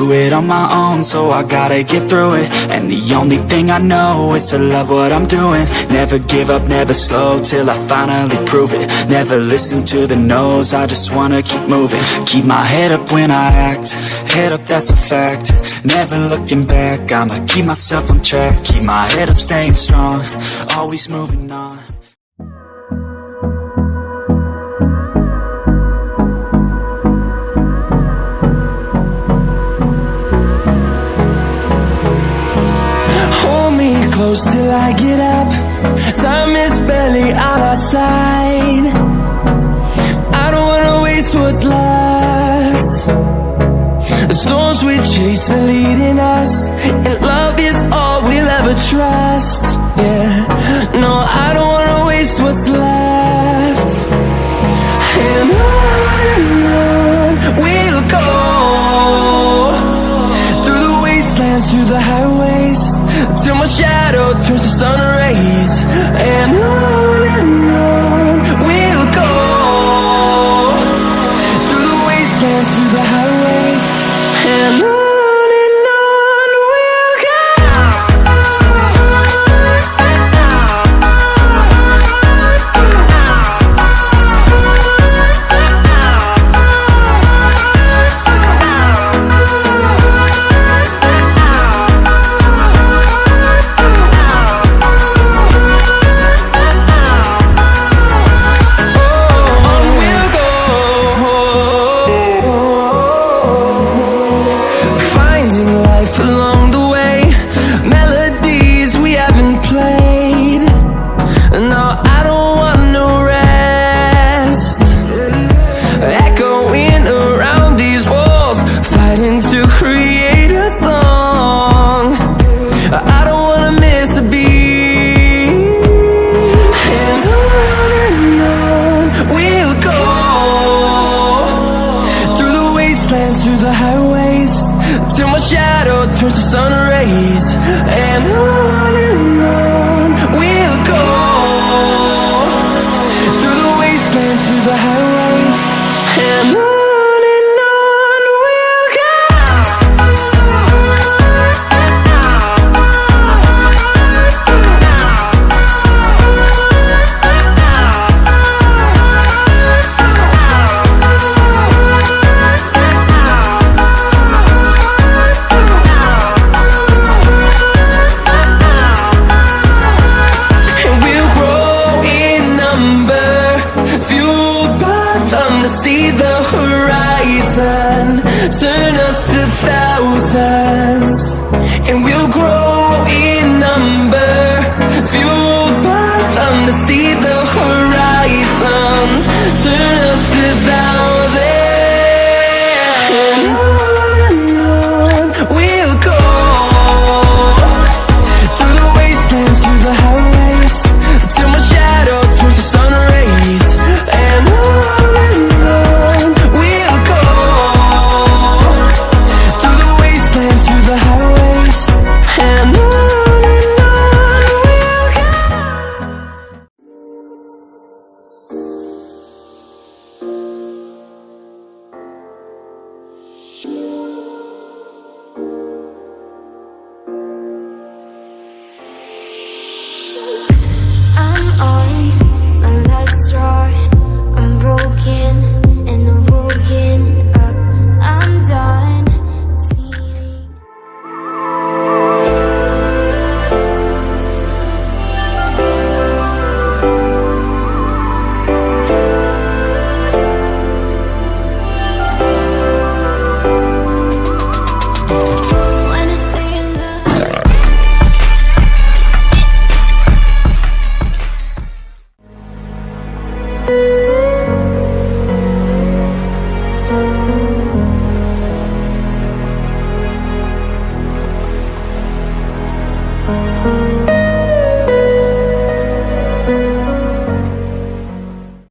do it on my own, so I gotta get through it. And the only thing I know is to love what I'm doing. Never give up, never slow, till I finally prove it. Never listen to the no's, I just wanna keep moving. Keep my head up when I act, head up, that's a fact. Never looking back, I'ma keep myself on track. Keep my head up, staying strong, always moving on. Close till I get up, time is barely on our side. I don't wanna waste what's left. The storms we chase are leading us, and love is all we'll ever trust. Yeah, no, I don't wanna waste what's left. And on we'll go, through the wastelands, through the highways, till my shadow turns to sun rays. And on we'll go, through the wastelands, through the highways. And on we'll go. Through the highways, till my shadow turns to sun rays. And on we'll go, through the wastelands, through the highways. And on we'll go. See the horizon, turn us to thousands, and we'll grow in number, fueled by them. To see the horizon, turn us to thousands. And on we'll go, through the wastelands, through the highways, till my shadow turns to sun rays. And on we'll go, through the wastelands, through the highways. And on we'll go. I'm on